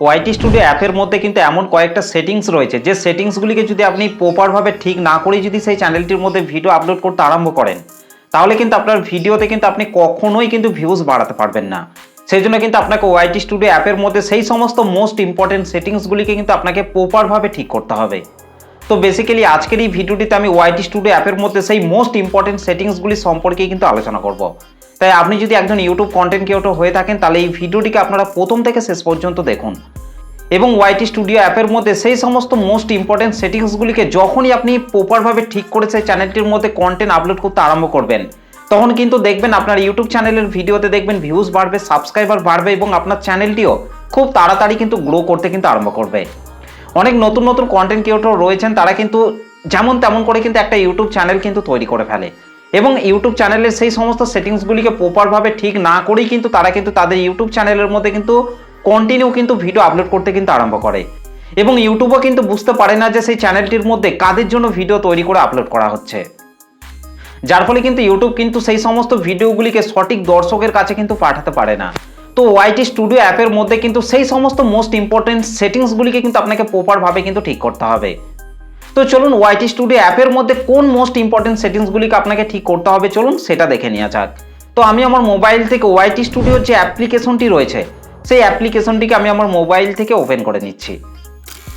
YT studio অ্যাপের মধ্যে কিন্তু এমন কয়েকটা সেটিংস রয়েছে যে সেটিংসগুলিকে যদি আপনি প্রপারভাবে ঠিক না করেই যদি সেই চ্যানেলটির মধ্যে ভিডিও আপলোড করতে আরম্ভ করেন, তাহলে কিন্তু আপনার ভিডিওতে কিন্তু আপনি কখনোই কিন্তু ভিউজ বাড়াতে পারবেন না। সেই জন্য কিন্তু আপনাকে ওয়াইটি স্টুডিও অ্যাপের মধ্যে সেই সমস্ত মোস্ট ইম্পর্টেন্ট সেটিংসগুলিকে কিন্তু আপনাকে প্রপারভাবে ঠিক করতে হবে। তো বেসিক্যালি আজকের এই ভিডিওটিতে আমি ওয়াইটি স্টুডিও অ্যাপের মধ্যে সেই মোস্ট ইম্পর্টেন্ট সেটিংসগুলি সম্পর্কে কিন্তু আলোচনা করব। তাই আপনি যদি একজন ইউটিউব কন্টেন্ট ক্রিয়েটর হয়ে থাকেন, তাহলে এই ভিডিওটিকে আপনারা প্রথম থেকে শেষ পর্যন্ত দেখুন এবং ওয়াইটি স্টুডিও অ্যাপের মধ্যে সেই সমস্ত মোস্ট ইম্পর্টেন্ট সেটিংসগুলিকে যখনই আপনি প্রপারভাবে ঠিক করে সেই চ্যানেলটির মধ্যে কন্টেন্ট আপলোড করতে আরম্ভ করবেন, তখন কিন্তু দেখবেন আপনার ইউটিউব চ্যানেলের ভিডিওতে দেখবেন ভিউজ বাড়বে, সাবস্ক্রাইবার বাড়বে এবং আপনার চ্যানেলটিও খুব তাড়াতাড়ি কিন্তু গ্রো করতে কিন্তু আরম্ভ করবে। অনেক নতুন নতুন কন্টেন্ট ক্রিয়েটর রয়েছেন, তারা কিন্তু যেমন তেমন করে কিন্তু একটা ইউটিউব চ্যানেল কিন্তু তৈরি করে ফেলে এবং ইউটিউব চ্যানেলের সেই সমস্ত সেটিংসগুলিকে প্রপারভাবে ঠিক না করেই কিন্তু তারা কিন্তু তাদের ইউটিউব চ্যানেলের মধ্যে কিন্তু কন্টিনিউ কিন্তু ভিডিও আপলোড করতে কিন্তু আরম্ভ করে এবং ইউটিউবও কিন্তু বুঝতে পারে না যে সেই চ্যানেলটির মধ্যে কাদের জন্য ভিডিও তৈরি করে আপলোড করা হচ্ছে, যার ফলে কিন্তু ইউটিউব কিন্তু সেই সমস্ত ভিডিওগুলিকে সঠিক দর্শকের কাছে কিন্তু পাঠাতে পারে না। তো ওয়াইটি স্টুডিও অ্যাপের মধ্যে কিন্তু সেই সমস্ত মোস্ট ইম্পর্টেন্ট সেটিংসগুলিকে কিন্তু আপনাকে প্রপারভাবে কিন্তু ঠিক করতে হবে। তো চলুন ওয়াইটি স্টুডিও অ্যাপের মধ্যে কোন মোস্ট ইম্পর্টেন্ট সেটিংসগুলিকে আপনাকে ঠিক করতে হবে, চলুন সেটা দেখে নেওয়া যাক। তো আমি আমার মোবাইল থেকে ওয়াইটি স্টুডিওর যে অ্যাপ্লিকেশনটি রয়েছে, সেই অ্যাপ্লিকেশনটিকে আমি আমার মোবাইল থেকে ওপেন করে নিচ্ছি।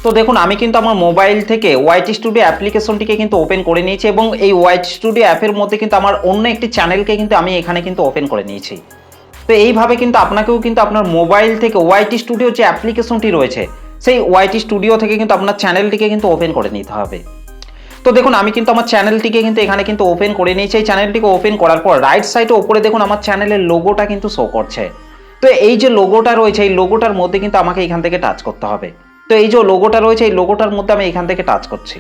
তো দেখুন, আমি কিন্তু আমার মোবাইল থেকে ওয়াইটি স্টুডিও অ্যাপ্লিকেশনটিকে কিন্তু ওপেন করে নিয়েছি এবং এই ওয়াইটি স্টুডিও অ্যাপের মধ্যে কিন্তু আমার অন্য একটি চ্যানেলকে কিন্তু আমি এখানে কিন্তু ওপেন করে নিয়েছি। তো এইভাবে কিন্তু আপনাকেও কিন্তু আপনার মোবাইল থেকে ওয়াইটি স্টুডিও যে অ্যাপ্লিকেশনটি রয়েছে, সেই ওয়াইটি স্টুডিও থেকে কিন্তু আপনার চ্যানেলটিকে কিন্তু ওপেন করে নিতে হবে। তো দেখুন, আমি কিন্তু আমার চ্যানেলটিকে কিন্তু এখানে কিন্তু ওপেন করে নিয়েছি। এই চ্যানেলটিকে ওপেন করার পর রাইট সাইডে ওপরে দেখুন আমার চ্যানেলের লোগোটা কিন্তু শো করছে। তো এই যে লোগোটা রয়েছে, এই লোগোটার মধ্যে কিন্তু আমাকে এখান থেকে টাচ করতে হবে। তো এই যে লোগোটা রয়েছে, এই লোগোটার মধ্যে আমি এখান থেকে টাচ করছি।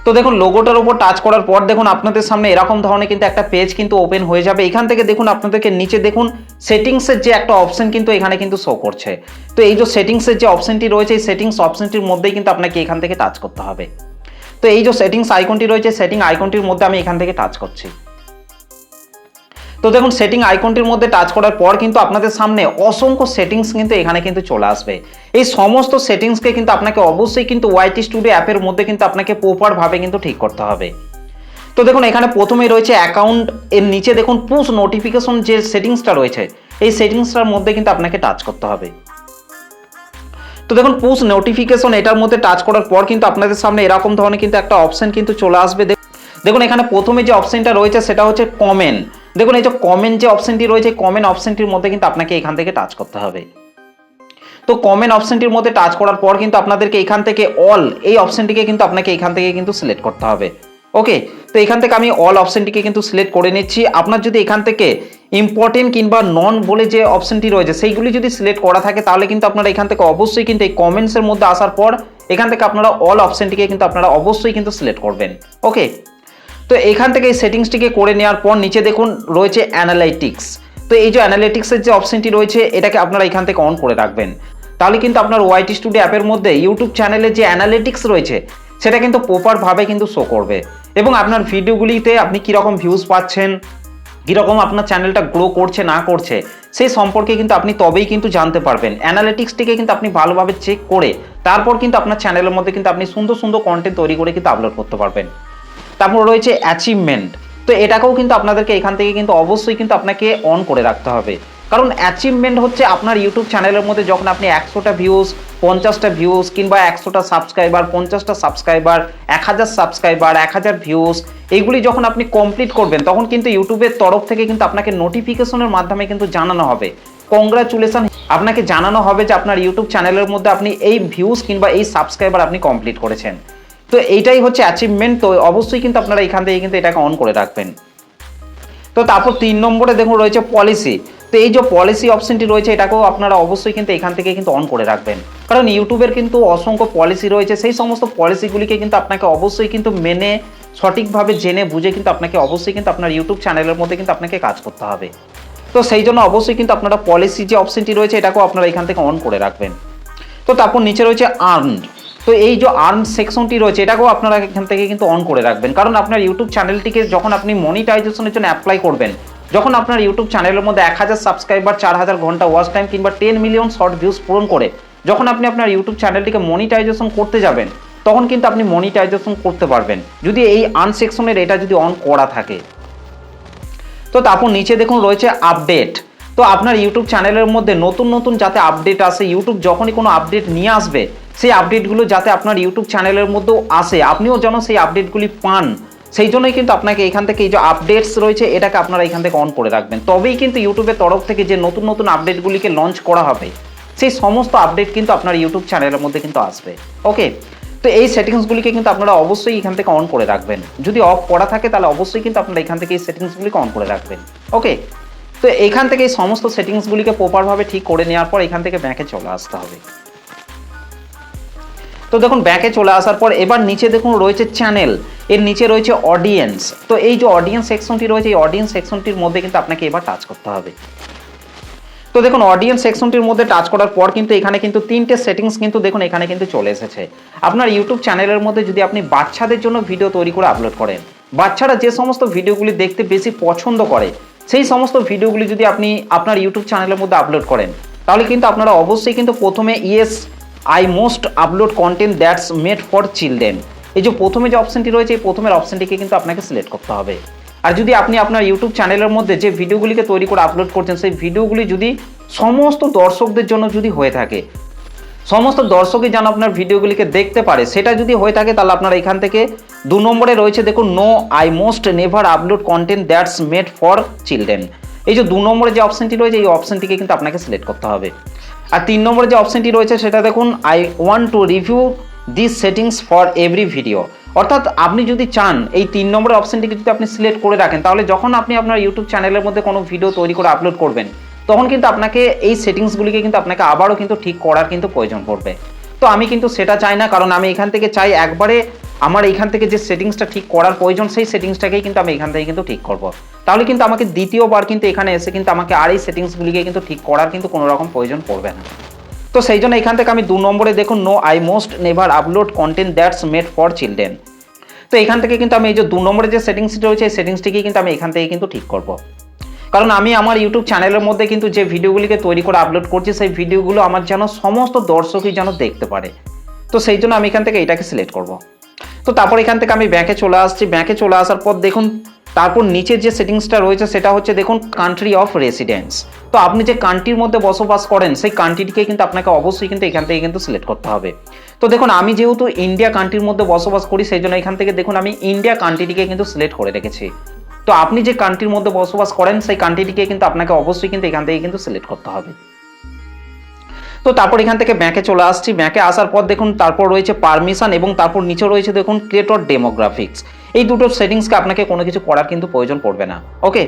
তো দেখুন, লোগোটার উপর টাচ করার পর দেখুন আপনাদের সামনে এরকম ধরনের কিন্তু একটা পেজ কিন্তু ওপেন হয়ে যাবে। এখান থেকে দেখুন আপনাদেরকে নিচে দেখুন সেটিংসের যে একটা অপশন কিন্তু এখানে কিন্তু শো করছে। তো এই যে সেটিংসের যে অপশনটি রয়েছে, এই সেটিংস অপশনটির মধ্যেই কিন্তু আপনাকে এখান থেকে টাচ করতে হবে। তো এই যে সেটিংস আইকনটি রয়েছে, সেটিং আইকনটির মধ্যে আমি এখান থেকে টাচ করছি। তো দেখুন, সেটিং আইকনটির মধ্যে টাচ করার পর কিন্তু আপনাদের সামনে অসংখ্য সেটিংস কিন্তু এখানে কিন্তু চলে আসবে। এই সমস্ত সেটিংসকে কিন্তু আপনাকে অবশ্যই কিন্তু ওয়াইটি স্টুডিও অ্যাপের মধ্যে কিন্তু আপনাকে প্রপারভাবে কিন্তু ঠিক করতে হবে। তো দেখুন, এখানে প্রথমেই রয়েছে অ্যাকাউন্ট, এর নিচে দেখুন পুশ নোটিফিকেশন যে সেটিংসটা রয়েছে, এই সেটিংসটার মধ্যে কিন্তু আপনাকে টাচ করতে হবে। তো দেখুন, পুশ নোটিফিকেশন এটার মধ্যে টাচ করার পর কিন্তু আপনাদের সামনে এরকম ধরনের কিন্তু একটা অপশন কিন্তু চলে আসবে। দেখুন, এখানে প্রথমে যে অপশনটা রয়েছে সেটা হচ্ছে কমেন্ট। দেখুন, এই যে কমেন্ট যে অপশনটি রয়েছে, কমেন্ট অপশনটির মধ্যে কিন্তু আপনাকে এখান থেকে টাচ করতে হবে। তো কমেন্ট অপশনটির মধ্যে টাচ করার পর কিন্তু আপনাদেরকে এখান থেকে অল এই অপশনটিকে কিন্তু আপনাকে এখান থেকে কিন্তু সিলেক্ট করতে হবে। ওকে, তো এখান থেকে আমি অল অপশনটিকে কিন্তু সিলেক্ট করে নিচ্ছি। আপনার যদি এখান থেকে ইম্পর্টেন্ট কিংবা নন বলে যে অপশনটি রয়েছে সেইগুলি যদি সিলেক্ট করা থাকে, তাহলে কিন্তু আপনারা এখান থেকে অবশ্যই কিন্তু এই কমেন্টসের মধ্যে আসার পর এখান থেকে আপনারা অল অপশনটিকে কিন্তু আপনারা অবশ্যই কিন্তু সিলেক্ট করবেন। ওকে, তো এখান থেকে এই সেটিংসটিকে করে নেওয়ার পর নিচে দেখুন রয়েছে অ্যানালাইটিক্স। তো এই যে অ্যানালাইটিক্সের যে অপশনটি রয়েছে, এটাকে আপনারা এখান থেকে অন করে রাখবেন। তাহলে কিন্তু আপনার ওয়াইটি স্টুডিও অ্যাপের মধ্যে ইউটিউব চ্যানেলের যে অ্যানালিটিক্স রয়েছে সেটা কিন্তু প্রপারভাবে কিন্তু শো করবে এবং আপনার ভিডিওগুলিতে আপনি কীরকম ভিউজ পাচ্ছেন, কীরকম আপনার চ্যানেলটা গ্রো করছে না করছে, সেই সম্পর্কে কিন্তু আপনি তবেই কিন্তু জানতে পারবেন। অ্যানালিটিক্সটিকে কিন্তু আপনি ভালোভাবে চেক করে তারপর কিন্তু আপনার চ্যানেলের মধ্যে কিন্তু আপনি সুন্দর সুন্দর কন্টেন্ট তৈরি করে কিন্তু আপলোড করতে পারবেন। তারপর রয়েছে অ্যাচিভমেন্ট। তো এটাকেও কিন্তু আপনাদেরকে এখান থেকে কিন্তু অবশ্যই কিন্তু আপনাকে অন করে রাখতে হবে, কারণ অ্যাচিভমেন্ট হচ্ছে আপনার ইউটিউব চ্যানেলের মধ্যে যখন আপনি 100টা ভিউজ, 50টা ভিউজ কিংবা 100টা সাবস্ক্রাইবার, 50টা সাবস্ক্রাইবার, 1000 সাবস্ক্রাইবার, 1000 ভিউজ, এইগুলি যখন আপনি কমপ্লিট করবেন, তখন কিন্তু ইউটিউবের তরফ থেকে কিন্তু আপনাকে নোটিফিকেশনের মাধ্যমে কিন্তু জানানো হবে, কংগ্রাচুলেশন, আপনাকে জানানো হবে যে আপনার ইউটিউব চ্যানেলের মধ্যে আপনি এই ভিউজ কিংবা এই সাবস্ক্রাইবার আপনি কমপ্লিট করেছেন। তো এইটাই হচ্ছে অ্যাচিভমেন্ট। তো অবশ্যই কিন্তু আপনারা এখান থেকে কিন্তু এটাকে অন করে রাখবেন। তো তারপর 3 নম্বরে দেখুন রয়েছে পলিসি। তো এই যে পলিসি অপশনটি রয়েছে, এটাকেও আপনারা অবশ্যই কিন্তু এখান থেকে কিন্তু অন করে রাখবেন, কারণ ইউটিউবের কিন্তু অসংখ্য পলিসি রয়েছে। সেই সমস্ত পলিসিগুলিকে কিন্তু আপনাকে অবশ্যই কিন্তু মেনে সঠিকভাবে জেনে বুঝে কিন্তু আপনাকে অবশ্যই কিন্তু আপনার ইউটিউব চ্যানেলের মধ্যে কিন্তু আপনাকে কাজ করতে হবে। তো সেই জন্য অবশ্যই কিন্তু আপনারা পলিসি যে অপশনটি রয়েছে এটাকেও আপনারা এখান থেকে অন করে রাখবেন। তো তারপর নিচে রয়েছে আর্নড। তো এই যে আর্ন সেকশনটি রয়েছে এটাকেও আপনারা এখান থেকে কিন্তু অন করে রাখবেন, কারণ আপনার ইউটিউব চ্যানেলটিকে যখন আপনি মনিটাইজেশনের জন্য অ্যাপ্লাই করবেন, যখন আপনার ইউটিউব চ্যানেলের মধ্যে 1000 সাবস্ক্রাইবার, 4000 ঘন্টা ওয়াচ টাইম কিংবা 10 মিলিয়ন শর্ট ভিউজ পূরণ করে যখন আপনি আপনার ইউটিউব চ্যানেলটিকে মনিটাইজেশন করতে যাবেন, তখন কিন্তু আপনি মনিটাইজেশন করতে পারবেন যদি এই আর্ন সেকশনের এটা যদি অন করা থাকে। তো তারপর নিচে দেখুন রয়েছে আপডেট। তো আপনার ইউটিউব চ্যানেলের মধ্যে নতুন নতুন যাতে আপডেট আসে, ইউটিউব যখনই কোনো আপডেট নিয়ে আসবে সেই আপডেটগুলো যাতে আপনার ইউটিউব চ্যানেলের মধ্যেও আসে, আপনিও যেন সেই আপডেটগুলি পান, সেই জন্যই কিন্তু আপনাকে এখান থেকে এই যে আপডেটস রয়েছে এটাকে আপনারা এখান থেকে অন করে রাখবেন। তবেই কিন্তু ইউটিউবের তরফ থেকে যে নতুন নতুন আপডেটগুলিকে লঞ্চ করা হবে সেই সমস্ত আপডেট কিন্তু আপনার ইউটিউব চ্যানেলের মধ্যে কিন্তু আসবে। ওকে, তো এই সেটিংসগুলিকে কিন্তু আপনারা অবশ্যই এখান থেকে অন করে রাখবেন। যদি অফ করা থাকে তাহলে অবশ্যই কিন্তু আপনারা এখান থেকে এই সেটিংসগুলিকে অন করে রাখবেন। ওকে, তো এখান থেকে এই সমস্ত সেটিংসগুলিকে প্রপারভাবে ঠিক করে নেওয়ার পর এখান থেকে ব্যাকে চলে আসতে হবে। তো দেখুন ব্যাকে চলে আসার পর এবার নিচে দেখুন রয়েছে চ্যানেল, এর নিচে রয়েছে অডিয়েন্স। তো এই যে অডিয়েন্স সেকশনটি রয়েছে এই অডিয়েন্স সেকশনটির মধ্যে কিন্তু আপনাকে এবার টাচ করতে হবে। তো দেখুন অডিয়েন্স সেকশনটির মধ্যে টাচ করার পর কিন্তু এখানে কিন্তু তিনটে সেটিংস কিন্তু দেখুন এখানে কিন্তু চলে এসেছে। আপনার ইউটিউব চ্যানেলের মধ্যে যদি আপনি বাচ্চাদের জন্য ভিডিও তৈরি করে আপলোড করেন, বাচ্চারা যে সমস্ত ভিডিওগুলি দেখতে বেশি পছন্দ করে সেই সমস্ত ভিডিওগুলি যদি আপনি আপনার ইউটিউব চ্যানেলের মধ্যে আপলোড করেন, তাহলে কিন্তু আপনারা অবশ্যই কিন্তু প্রথমে yes I most upload content that's made for children, এই যে প্রথমে যে অপশনটি রয়েছে এই প্রথমের অপশনটিকে কিন্তু আপনাকে সিলেক্ট করতে হবে। আর যদি আপনি আপনার ইউটিউব চ্যানেলের মধ্যে যে ভিডিওগুলিকে তৈরি করে আপলোড করছেন সেই ভিডিওগুলি যদি সমস্ত দর্শকদের জন্য যদি হয়ে থাকে, সমস্ত দর্শকই যেন আপনার ভিডিওগুলিকে দেখতে পারে, সেটা যদি হয়ে থাকে তাহলে আপনারা এখান থেকে 2 নম্বরে রয়েছে দেখুন no I most never upload content that's made for children, এই যে 2 নম্বরে যে অপশনটি রয়েছে এই অপশনটিকে কিন্তু আপনাকে সিলেক্ট করতে হবে। আর 3 নম্বরে যে অপশনটি রয়েছে সেটা দেখুন I want to review this settings for every video, অর্থাৎ আপনি যদি চান এই 3 নম্বরের অপশনটিকে যদি আপনি সিলেক্ট করে রাখেন, তাহলে যখন আপনি আপনার ইউটিউব চ্যানেলের মধ্যে কোনো ভিডিও তৈরি করে আপলোড করবেন তখন কিন্তু আপনাকে এই সেটিংসগুলিকে কিন্তু আপনাকে আবারও কিন্তু ঠিক করার কিন্তু প্রয়োজন পড়বে। তো আমি কিন্তু সেটা চাই না, কারণ আমি এখান থেকে চাই একবারে আমার এইখান থেকে যে সেটিংসটা ঠিক করার প্রয়োজন সেই সেটিংসটাকেই কিন্তু আমি এখান থেকে কিন্তু ঠিক করব। তাহলে কিন্তু আমাকে দ্বিতীয়বার কিন্তু এখানে এসে কিন্তু আমাকে আর এই সেটিংসগুলিকে কিন্তু ঠিক করার কিন্তু কোনো রকম প্রয়োজন পড়বে না। তো সেই জন্য এখান থেকে আমি 2 নম্বরে দেখুন no I most never upload content that's made for children, তো এখান থেকে কিন্তু আমি এই যে 2 নম্বরে যে সেটিংসটি রয়েছে এই সেটিংসটিকে কিন্তু আমি এখান থেকে কিন্তু ঠিক করব। কারণ আমি আমার ইউটিউব চ্যানেলের মধ্যে কিন্তু যে ভিডিওগুলিকে তৈরি করে আপলোড করছি সেই ভিডিওগুলো আমার যেন সমস্ত দর্শকই যেন দেখতে পারে, তো সেই জন্য আমি এখান থেকে এটাকে সিলেক্ট করব। তো তারপর এখান থেকে আমি ব্যাকে চলে আসছি। ব্যাকে চলে আসার পর দেখুন তারপর নিচের যে সেটিংসটা রয়েছে সেটা হচ্ছে দেখুন কান্ট্রি অফ রেসিডেন্স। তো আপনি যে কান্ট্রির মধ্যে বসবাস করেন সেই কান্ট্রিটিকে কিন্তু আপনাকে অবশ্যই কিন্তু এখান থেকে কিন্তু সিলেক্ট করতে হবে। তো দেখুন আমি যেহেতু ইন্ডিয়া কান্ট্রির মধ্যে বসবাস করি সেই জন্য এখান থেকে দেখুন আমি ইন্ডিয়া কান্ট্রিটিকে কিন্তু সিলেক্ট করে রেখেছি। তো আপনি যে কান্ট্রির মধ্যে বসবাস করেন সেই কান্ট্রিটিকে কিন্তু আপনাকে অবশ্যই কিন্তু এখান থেকে কিন্তু সিলেক্ট করতে হবে। তো তারপর এখান থেকে ব্যাকে চলে আসছি। ব্যাকে আসার পর দেখুন তারপর রয়েছে পারমিশন এবং তারপর নিচে রয়েছে দেখুন ক্রিয়েটর ডেমোগ্রাফিক্স। এই দুটো সেটিংসকে আপনাকে কোনো কিছু করার কিন্তু প্রয়োজন পড়বে না। ওকে,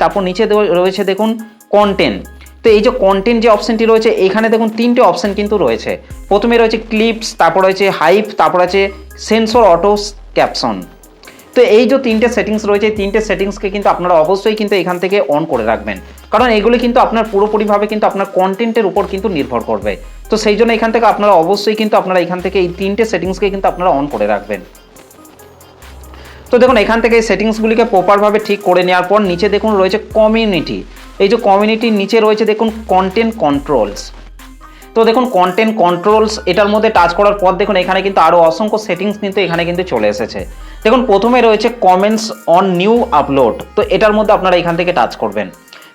তারপর নিচে রয়েছে দেখুন কন্টেন্ট। তো এই যে কন্টেন্ট যে অপশনটি রয়েছে এখানে দেখুন 3টে অপশন কিন্তু রয়েছে। প্রথমে রয়েছে ক্লিপস, তারপর রয়েছে হাইপ, তারপর আছে সেন্সর অটো ক্যাপশন। তো এই যে 3টে সেটিংস রয়েছে এই 3টে সেটিংসকে কিন্তু আপনারা অবশ্যই কিন্তু এখান থেকে অন করে রাখবেন, কারণ এগুলি কিন্তু আপনার পুরোপুরিভাবে কিন্তু আপনার কন্টেন্টের উপর কিন্তু নির্ভর করবে। তো সেই জন্য এখান থেকে আপনারা অবশ্যই কিন্তু আপনারা এখান থেকে এই 3টে সেটিংসকে কিন্তু আপনারা অন করে রাখবেন। তো দেখুন এখান থেকে এই সেটিংসগুলিকে প্রপারভাবে ঠিক করে নেওয়ার পর নিচে দেখুন রয়েছে কমিউনিটি। এই যে কমিউনিটির নিচে রয়েছে দেখুন কন্টেন্ট কন্ট্রোলস। তো দেখুন কন্টেন্ট কন্ট্রোলস এটার মধ্যে টাচ করার পর দেখুন এখানে কিন্তু আরও অসংখ্য সেটিংস কিন্তু এখানে কিন্তু চলে এসেছে। দেখুন প্রথমে রয়েছে কমেন্টস অন নিউ আপলোড। তো এটার মধ্যে আপনারা এখান থেকে টাচ করবেন।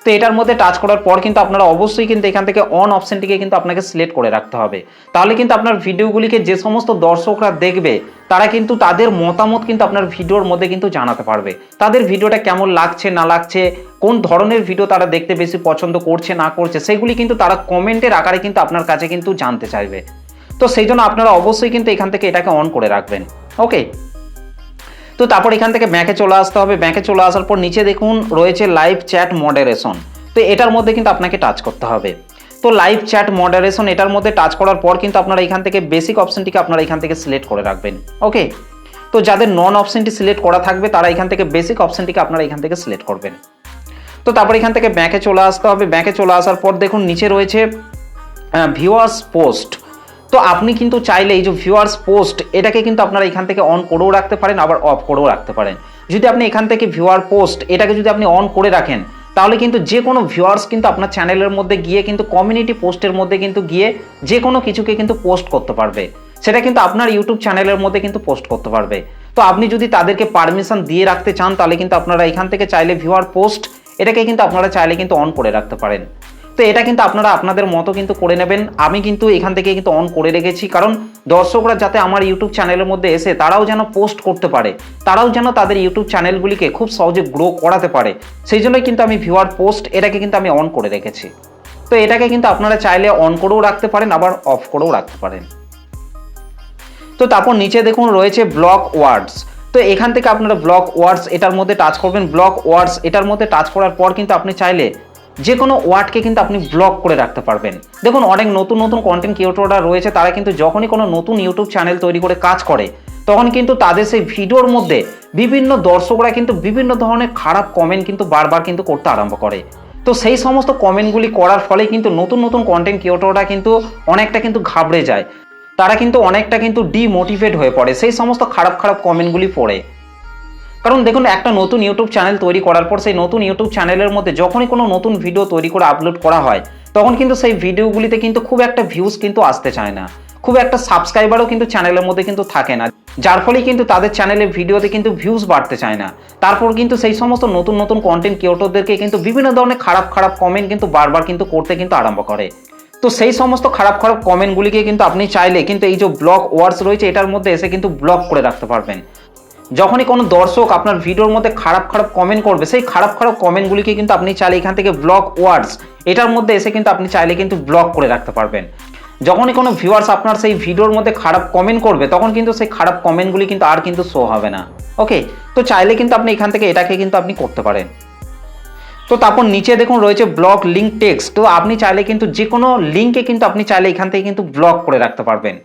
তো এটার মধ্যে টাচ করার পর কিন্তু আপনারা অবশ্যই কিন্তু এখান থেকে অন অপশনটিকে কিন্তু আপনাকে সিলেক্ট করে রাখতে হবে। তাহলে কিন্তু আপনার ভিডিওগুলিকে যে সমস্ত দর্শকরা দেখবে তারা কিন্তু তাদের মতামত কিন্তু আপনার ভিডিওর মধ্যে কিন্তু জানাতে পারবে। তাদের ভিডিওটা কেমন লাগছে না লাগছে, কোন ধরনের ভিডিও তারা দেখতে বেশি পছন্দ করছে না করছে, সেগুলি কিন্তু তারা কমেন্টের আকারে কিন্তু আপনার কাছে কিন্তু জানতে চাইবে। তো সেই জন্য আপনারা অবশ্যই কিন্তু এখান থেকে এটাকে অন করে রাখবেন। ওকে, তো তারপর এখান থেকে ব্যাকে চলে আসতে হবে। ব্যাকে চলে আসার পর নিচে দেখুন রয়েছে লাইভ চ্যাট মডারেশন। তো এটার মধ্যে কিন্তু আপনাকে টাচ করতে হবে। তো লাইভ চ্যাট মডারেশন এটার মধ্যে টাচ করার পর কিন্তু আপনারা এখান থেকে বেসিক অপশনটিকে আপনারা এখান থেকে সিলেক্ট করে রাখবেন। ওকে, তো যাদের নন অপশনটি সিলেক্ট করা থাকবে তারা এখান থেকে বেসিক অপশনটিকে আপনারা এখান থেকে সিলেক্ট করবেন। তো তারপর এখান থেকে ব্যাকে চলে আসতে হবে। ব্যাকে চলে আসার পর দেখুন নিচে রয়েছে ভিউয়ার্স পোস্ট। তো আপনি কিন্তু চাইলে এই যে ভিউয়ার্স পোস্ট এটাকে কিন্তু আপনারা এখান থেকে অন করেও রাখতে পারেন আবার অফ করেও রাখতে পারেন। যদি আপনি এখান থেকে ভিউয়ার পোস্ট এটাকে যদি আপনি অন করে রাখেন, তাহলে কিন্তু যে কোনো ভিউয়ার্স কিন্তু আপনার চ্যানেলের মধ্যে গিয়ে কিন্তু কমিউনিটি পোস্টের মধ্যে কিন্তু গিয়ে যে কোনো কিছুকে কিন্তু পোস্ট করতে পারবে, সেটা কিন্তু আপনার ইউটিউব চ্যানেলের মধ্যে কিন্তু পোস্ট করতে পারবে। তো আপনি যদি তাদেরকে পারমিশন দিয়ে রাখতে চান, তাহলে কিন্তু আপনারা এখান থেকে চাইলে ভিউয়ার পোস্ট এটাকে কিন্তু আপনারা চাইলে কিন্তু অন করে রাখতে পারেন। তো এটা কিন্তু আপনারা আপনাদের মতো কিন্তু করে নেবেন। আমি কিন্তু এখান থেকে কিন্তু অন করে রেখেছি, কারণ দর্শকরা যাতে আমার ইউটিউব চ্যানেলের মধ্যে এসে তারাও যেন পোস্ট করতে পারে, তারাও যেন তাদের ইউটিউব চ্যানেলগুলিকে খুব সহজে গ্রো করাতে পারে, সেই জন্যই কিন্তু আমি ভিউয়ার পোস্ট এটাকে কিন্তু আমি অন করে রেখেছি। তো এটাকে কিন্তু আপনারা চাইলে অন করেও রাখতে পারেন, আবার অফ করেও রাখতে পারেন। তো তারপর নিচে দেখুন রয়েছে ব্লক ওয়ার্ডস। তো এখান থেকে আপনারা ব্লক ওয়ার্ডস এটার মধ্যে টাচ করবেন। ব্লক ওয়ার্ডস এটার মধ্যে টাচ করার পর কিন্তু আপনি চাইলে যে কোনো ওয়ার্ডকে কিন্তু আপনি ব্লক করে রাখতে পারবেন। দেখুন অনেক নতুন নতুন কন্টেন্ট ক্রিয়েটররা রয়েছে, তারা কিন্তু যখনই কোনো নতুন ইউটিউব চ্যানেল তৈরি করে কাজ করে, তখন কিন্তু তাদের সেই ভিডিওর মধ্যে বিভিন্ন দর্শকরা কিন্তু বিভিন্ন ধরনের খারাপ কমেন্ট কিন্তু বারবার কিন্তু করতে আরম্ভ করে। তো সেই সমস্ত কমেন্টগুলি করার ফলে কিন্তু নতুন নতুন কন্টেন্ট ক্রিয়েটররা কিন্তু অনেকটা কিন্তু ঘাবড়ে যায়, তারা কিন্তু অনেকটা কিন্তু ডিমোটিভেট হয়ে পড়ে সেই সমস্ত খারাপ খারাপ কমেন্টগুলি পড়ে। কারণ দেখুন একটা নতুন ইউটিউব চ্যানেল তৈরি করার পর সেই নতুন ইউটিউব চ্যানেলের মধ্যে যখনই কোনো নতুন ভিডিও তৈরি করে আপলোড করা হয়, তখন কিন্তু সেই ভিডিওগুলিতে কিন্তু খুব একটা ভিউজ কিন্তু আসতে চায় না, খুব একটা সাবস্ক্রাইবারও কিন্তু চ্যানেলের মধ্যে কিন্তু থাকে না, যার ফলে কিন্তু তাদের চ্যানেলের ভিডিওতে কিন্তু ভিউজ বাড়তে চায় না। তারপর কিন্তু সেই সমস্ত নতুন নতুন কন্টেন্ট ক্রিয়েটরদেরকে কিন্তু বিভিন্ন ধরনের খারাপ খারাপ কমেন্ট কিন্তু বারবার কিন্তু করতে কিন্তু আরম্ভ করে। তো সেই সমস্ত খারাপ খারাপ কমেন্টগুলিকে কিন্তু আপনি চাইলে কিন্তু এই যে ব্লক ওয়ার্ডস রয়েছে এটার মধ্যে এসে কিন্তু ব্লক করে রাখতে পারবেন। যখনই কোনো দর্শক আপনার ভিডিওর মধ্যে খারাপ খারাপ কমেন্ট করবে, সেই খারাপ খারাপ কমেন্টগুলিকে কিন্তু আপনি চাইলে এখান থেকে ব্লক ওয়ার্ডস এটার মধ্যে এসে কিন্তু আপনি চাইলে কিন্তু ব্লক করে রাখতে পারবেন। যখনই কোনো ভিউয়ার্স আপনার সেই ভিডিওর মধ্যে খারাপ কমেন্ট করবে, তখন কিন্তু সেই খারাপ কমেন্টগুলি কিন্তু আর কিন্তু শো হবে না। ওকে, তো চাইলে কিন্তু আপনি এখান থেকে এটাকে কিন্তু আপনি করতে পারেন। তো তারপর নিচে দেখুন রয়েছে ব্লক লিঙ্ক টেক্সট। তো আপনি চাইলে কিন্তু যে কোনো লিঙ্কে কিন্তু আপনি চাইলে এখান থেকে কিন্তু ব্লক করে রাখতে পারবেন।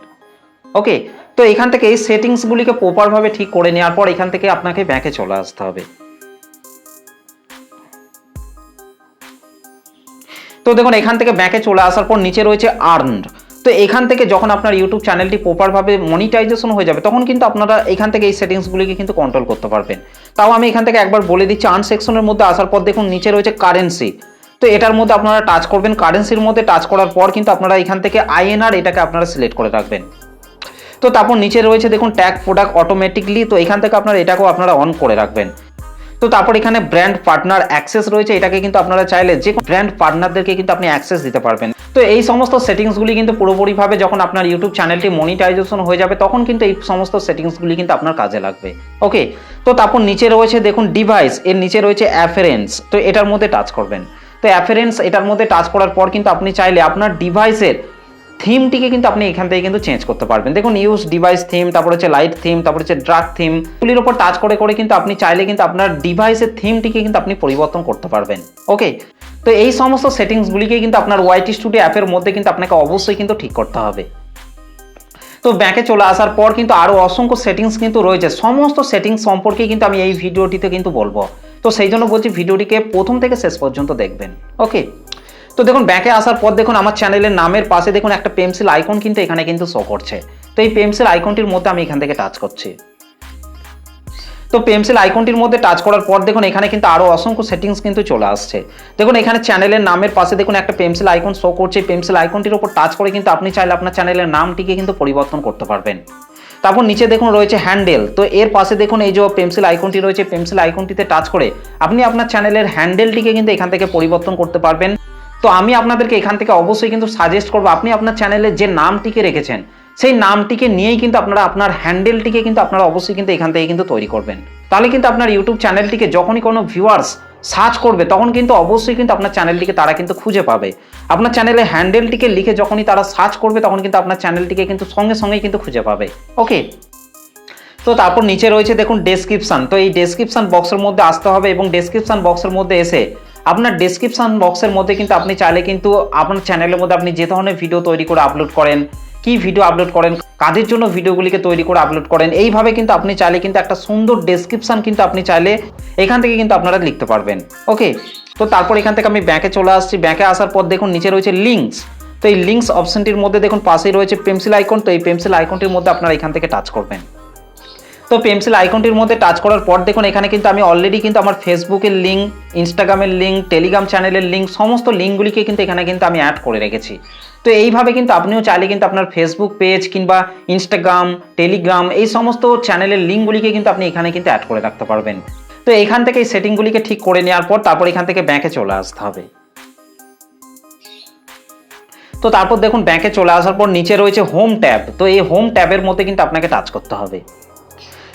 ওকে, তো এখান থেকে এই সেটিংসগুলিকে প্রপারভাবে ঠিক করে নেওয়ার পর এখান থেকে আপনাকে ব্যাকে চলে আসতে হবে। তো দেখুন এখান থেকে ব্যাকে চলে আসার পর নিচে রয়েছে আর্নড। তো এখান থেকে যখন আপনার ইউটিউব চ্যানেলটি প্রপারভাবে মনিটাইজেশন হয়ে যাবে, তখন কিন্তু আপনারা এখান থেকে এই সেটিংসগুলিকে কিন্তু কন্ট্রোল করতে পারবেন। তাও আমি এখান থেকে একবার বলে দিচ্ছি, আর্ন সেকশনের মধ্যে আসার পর দেখুন নিচে রয়েছে কারেন্সি। তো এটার মধ্যে আপনারা টাচ করবেন। কারেন্সির মধ্যে টাচ করার পর কিন্তু আপনারা এখান থেকে আইএনআর এটাকে আপনারা সিলেক্ট করে রাখবেন। তো তারপর নিচে রয়েছে দেখুন ট্যাগ প্রোডাক্ট অটোমেটিকলি। তো এখান থেকে আপনারা এটাকেও আপনারা অন করে রাখবেন। তো তারপর এখানে ব্র্যান্ড পার্টনার অ্যাক্সেস রয়েছে, এটাকে কিন্তু আপনারা চাইলে যে ব্র্যান্ড পার্টনারদেরকে কিন্তু আপনি অ্যাক্সেস দিতে পারবেন। তো এই সমস্ত সেটিংসগুলি কিন্তু পুরোপুরিভাবে যখন আপনার ইউটিউব চ্যানেলটি মনিটাইজেশন হয়ে যাবে, তখন কিন্তু এই সমস্ত সেটিংসগুলি কিন্তু আপনার কাজে লাগবে। ওকে, তো তারপর নিচে রয়েছে দেখুন ডিভাইস, এর নিচে রয়েছে অ্যাফারেন্স। তো এটার মধ্যে টাচ করবেন। তো অ্যাফারেন্স এটার মধ্যে টাচ করার পর কিন্তু আপনি চাইলে আপনার ডিভাইসের থিমটিকে কিন্তু আপনি এখান থেকে কিন্তু চেঞ্জ করতে পারবেন। দেখুন ইউজ ডিভাইস থিম, তারপর হচ্ছে লাইট থিম, তারপর হচ্ছে ড্রাগ থিম, এগুলির উপর টাচ করে করে কিন্তু আপনি চাইলে কিন্তু আপনার ডিভাইসের থিমটিকে কিন্তু আপনি পরিবর্তন করতে পারবেন। ওকে, তো এই সমস্ত সেটিংসগুলিকে কিন্তু আপনার ওয়াইটি স্টুডিও অ্যাপের মধ্যে কিন্তু আপনাকে অবশ্যই কিন্তু ঠিক করতে হবে। তো ব্যাকে চলে আসার পর কিন্তু আরও অসংখ্য সেটিংস কিন্তু রয়েছে, সমস্ত সেটিংস সম্পর্কে কিন্তু আমি এই ভিডিওটিতে কিন্তু বলবো। তো সেই জন্য বলছি ভিডিওটিকে প্রথম থেকে শেষ পর্যন্ত দেখবেন। ওকে, তো দেখুন ব্যাকে আসার পর দেখুন আমার চ্যানেলের নামের পাশে দেখুন একটা পেন্সিল আইকন কিন্তু এখানে কিন্তু শো করছে। তো এই পেন্সিল আইকনটির মধ্যে আমি এখান থেকে টাচ করছি। তো পেন্সিল আইকনটির মধ্যে টাচ করার পর দেখুন এখানে কিন্তু আরও অসংখ্য সেটিংস কিন্তু চলে আসছে। দেখুন এখানে চ্যানেলের নামের পাশে দেখুন একটা পেন্সিল আইকন শো করছে। পেন্সিল আইকনটির উপর টাচ করে কিন্তু আপনি চাইলে আপনার চ্যানেলের নামটিকে কিন্তু পরিবর্তন করতে পারবেন। তারপর নিচে দেখুন রয়েছে হ্যান্ডেল। তো এর পাশে দেখুন এই যে পেন্সিল আইকনটি রয়েছে, পেন্সিল আইকনটিতে টাচ করে আপনি আপনার চ্যানেলের হ্যান্ডেলটিকে কিন্তু এখান থেকে পরিবর্তন করতে পারবেন। তো আমি আপনাদেরকে এখান থেকে অবশ্যই কিন্তু সাজেস্ট করবো, আপনি আপনার চ্যানেলে যে নামটিকে রেখেছেন সেই নামটিকে নিয়েই কিন্তু আপনারা আপনার হ্যান্ডেলটিকে কিন্তু আপনারা অবশ্যই কিন্তু এখান থেকে কিন্তু তৈরি করবেন। তাহলে কিন্তু আপনার ইউটিউব চ্যানেলটিকে যখনই কোনো ভিউয়ার্স সার্চ করবে, তখন কিন্তু অবশ্যই কিন্তু আপনার চ্যানেলটিকে তারা কিন্তু খুঁজে পাবে। আপনার চ্যানেলের হ্যান্ডেলটিকে লিখে যখনই তারা সার্চ করবে, তখন কিন্তু আপনার চ্যানেলটিকে কিন্তু সঙ্গে সঙ্গেই কিন্তু খুঁজে পাবে। ওকে, তো তারপর নিচে রয়েছে দেখুন ডেসক্রিপশন। তো এই ডেসক্রিপশন বক্সের মধ্যে আসতে হবে এবং ডেসক্রিপশন বক্সের মধ্যে এসে আপনার ডেসক্রিপশন বক্সের মধ্যে কিন্তু আপনি চাইলে কিন্তু আপনার চ্যানেলের মধ্যে আপনি যে ধরনের ভিডিও তৈরি করে আপলোড করেন, কি ভিডিও আপলোড করেন, কাদের জন্য ভিডিওগুলিকে তৈরি করে আপলোড করেন, এইভাবে কিন্তু আপনি চাইলে কিন্তু একটা সুন্দর ডেসক্রিপশন কিন্তু আপনি চাইলে এখান থেকে কিন্তু আপনারা লিখতে পারবেন। ওকে, তো তারপর এখান থেকে আমি ব্যাকে চলে আসছি। ব্যাকে আসার পর দেখুন নিচে রয়েছে লিঙ্কস। তো এই লিঙ্কস অপশনটির মধ্যে দেখুন পাশেই রয়েছে পেন্সিল আইকন। তো এই পেন্সিল আইকনটির মধ্যে আপনারা এখান থেকে টাচ করবেন। তো পেন্সিল আইকনটির মধ্যে টাচ করার পর দেখুন এখানে কিন্তু আমি অলরেডি কিন্তু আমার ফেসবুকের লিঙ্ক, ইনস্টাগ্রামের লিঙ্ক, টেলিগ্রাম চ্যানেলের লিঙ্ক, সমস্ত লিঙ্কগুলিকে কিন্তু এখানে কিন্তু আমি অ্যাড করে রেখেছি। তো এইভাবে কিন্তু আপনিও চাইলে কিন্তু আপনার ফেসবুক পেজ কিংবা ইনস্টাগ্রাম, টেলিগ্রাম এই সমস্ত চ্যানেলের লিঙ্কগুলিকে কিন্তু আপনি এখানে কিন্তু অ্যাড করে রাখতে পারবেন। তো এখান থেকে এই সেটিংগুলিকে ঠিক করে নেওয়ার পর তারপর এখান থেকে ব্যাংকে চলে আসতে হবে। তো তারপর দেখুন ব্যাংকে চলে আসার পর নিচে রয়েছে হোম ট্যাব। তো এই হোম ট্যাবের মধ্যে কিন্তু আপনাকে টাচ করতে হবে।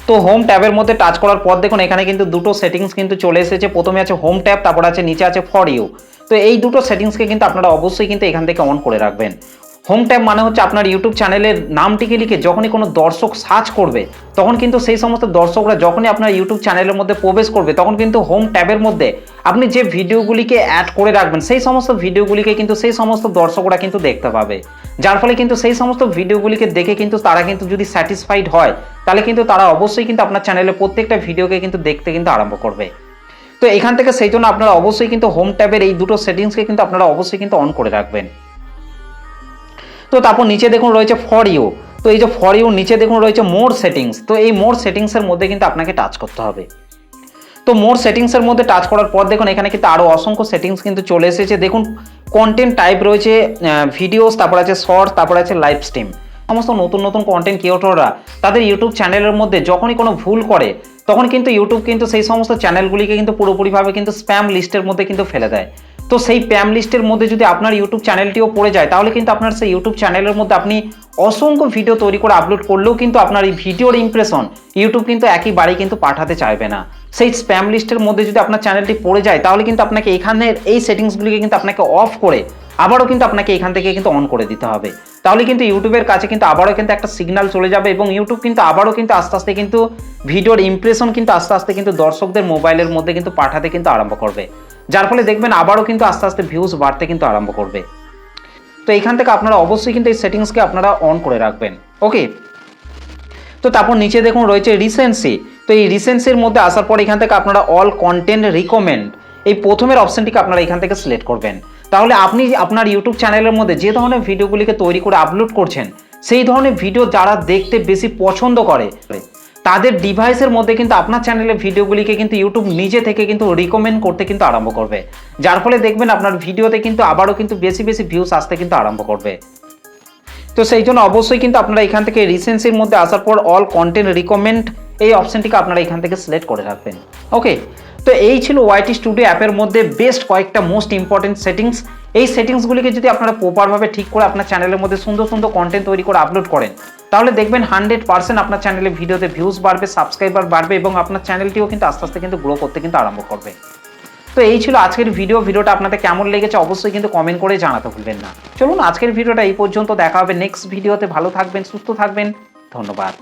তো হোম ট্যাবের মধ্যে টাচ করার পর দেখুন এখানে কিন্তু দুটো সেটিংস কিন্তু চলে এসেছে। প্রথমে আছে হোম ট্যাব, তারপর আছে নিচে আছে ফর ইউ। তো এই দুটো সেটিংসকে কিন্তু আপনারা অবশ্যই কিন্তু এখান থেকে অন করে রাখবেন। হোম ট্যাব মানে হচ্ছে আপনার ইউটিউব চ্যানেলের নামটিকে লিখে যখনই কোনো দর্শক সার্চ করবে তখন কিন্তু সেই সমস্ত দর্শকরা যখনই আপনার ইউটিউব চ্যানেলের মধ্যে প্রবেশ করবে তখন কিন্তু হোম ট্যাবের মধ্যে আপনি যে ভিডিওগুলিকে অ্যাড করে রাখবেন সেই সমস্ত ভিডিওগুলিকে কিন্তু সেই সমস্ত দর্শকরা কিন্তু দেখতে পাবে। যার ফলে কিন্তু সেই সমস্ত ভিডিওগুলিকে দেখে কিন্তু তারা কিন্তু যদি স্যাটিসফাইড হয় তাহলে কিন্তু তারা অবশ্যই কিন্তু আপনার চ্যানেলে প্রত্যেকটা ভিডিওকে কিন্তু দেখতে কিন্তু আরম্ভ করবে। তো এখান থেকে সেই জন্য আপনারা অবশ্যই কিন্তু হোম ট্যাবের এই দুটো সেটিংসকে কিন্তু আপনারা অবশ্যই কিন্তু অন করে রাখবেন। তো তারপর নিচে দেখুন রয়েছে ফর ইউ। তো এই যে ফর ইউ নিচে দেখুন রয়েছে মোর সেটিংস। তো এই মোর সেটিংসের মধ্যে কিন্তু আপনাকে টাচ করতে হবে। তো মোর সেটিংসের মধ্যে টাচ করার পর দেখুন এখানে কিন্তু আরও অসংখ্য সেটিংস কিন্তু চলে এসেছে। দেখুন কন্টেন্ট টাইপ রয়েছে ভিডিওস, তারপর আছে শর্টস, তারপর আছে লাইভ স্ট্রিম। সমস্ত নতুন নতুন কন্টেন্ট ক্রিয়েটররা তাদের ইউটিউব চ্যানেলের মধ্যে যখনই কোনো ভুল করে তখন কিন্তু ইউটিউব কিন্তু সেই সমস্ত চ্যানেলগুলিকে কিন্তু পুরোপুরিভাবে কিন্তু স্প্যাম লিস্টের মধ্যে কিন্তু ফেলে দেয়। তো সেই স্প্যাম লিস্টের মধ্যে যদি আপনার ইউটিউব চ্যানেলটিও পড়ে যায় তাহলে কিন্তু আপনার সেই ইউটিউব চ্যানেলের মধ্যে আপনি অসংখ্য ভিডিও তৈরি করে আপলোড করলেও কিন্তু আপনার এই ভিডিওর ইমপ্রেশন ইউটিউব কিন্তু একইবারেই কিন্তু পাঠাতে চাইবে না। সেই স্প্যাম লিস্টের মধ্যে যদি আপনার চ্যানেলটি পড়ে যায় তাহলে কিন্তু আপনাকে এখানের এই সেটিংসগুলিকে কিন্তু আপনাকে অফ করে আবারও কিন্তু আপনাকে এখান থেকে কিন্তু অন করে দিতে হবে। তাহলে কিন্তু ইউটিউবের কাছে কিন্তু আবারও কিন্তু একটা সিগন্যাল চলে যাবে এবং ইউটিউব কিন্তু আবারও কিন্তু আস্তে আস্তে কিন্তু ভিডিওর ইমপ্রেশন কিন্তু আস্তে আস্তে কিন্তু দর্শকদের মোবাইলের মধ্যে কিন্তু পাঠাতে কিন্তু আরম্ভ করবে। যার ফলে দেখবেন আবারও কিন্তু আস্তে আস্তে ভিউজ বাড়তে কিন্তু আরম্ভ করবে। তো এইখান থেকে আপনারা অবশ্যই কিন্তু এই সেটিংসকে আপনারা অন করে রাখবেন। ওকে, তো তারপর নিচে দেখুন রয়েছে রিসেন্সি। তো এই রিসেন্সির মধ্যে আসার পর এখান থেকে আপনারা অল কন্টেন্ট রিকমেন্ড এই প্রথমের অপশনটিকে আপনারা এখান থেকে সিলেক্ট করবেন। তাহলে আপনি আপনার ইউটিউব চ্যানেলের মধ্যে যে ধরনের ভিডিওগুলিকে তৈরি করে আপলোড করছেন সেই ধরনের ভিডিও যারা দেখতে বেশি পছন্দ করে তাদের ডিভাইসের মধ্যে কিন্তু আপনার চ্যানেলের ভিডিওগুলিকে কিন্তু ইউটিউব নিজে থেকে কিন্তু রিকমেন্ড করতে কিন্তু আরম্ভ করবে। যার ফলে দেখবেন আপনার ভিডিওতে কিন্তু আবারও কিন্তু বেশি বেশি ভিউস আসতে কিন্তু আরম্ভ করবে। তো সেই জন্য অবশ্যই কিন্তু আপনারা এখান থেকে রিসেন্সির মধ্যে আসার পর অল কন্টেন্ট রিকমেন্ড এই অপশনটিকে আপনারা এখান থেকে সিলেক্ট করে রাখবেন। ওকে, তো এই ছিল ওয়াইটি স্টুডিও অ্যাপের মধ্যে বেস্ট কয়েকটা মোস্ট ইম্পর্টেন্ট সেটিংস। এই সেটিংসগুলিকে যদি আপনারা প্রপারভাবে ঠিক করে আপনার চ্যানেলের মধ্যে সুন্দর সুন্দর কন্টেন্ট তৈরি করে আপলোড করেন তাহলে দেখবেন 100% আপনার চ্যানেলে ভিডিওতে ভিউজ বাড়বে, সাবস্ক্রাইবার বাড়বে এবং আপনার চ্যানেলটিও কিন্তু আস্তে আস্তে কিন্তু গ্রো করতে কিন্তু আরম্ভ করবে। তো এই ছিল আজকের ভিডিওটা আপনাদের কেমন লেগেছে অবশ্যই কিন্তু কমেন্ট করে জানাতে ভুলবেন না। চলুন আজকের ভিডিওটা এই পর্যন্ত, দেখা হবে নেক্সট ভিডিওতে। ভালো থাকবেন, সুস্থ থাকবেন, ধন্যবাদ।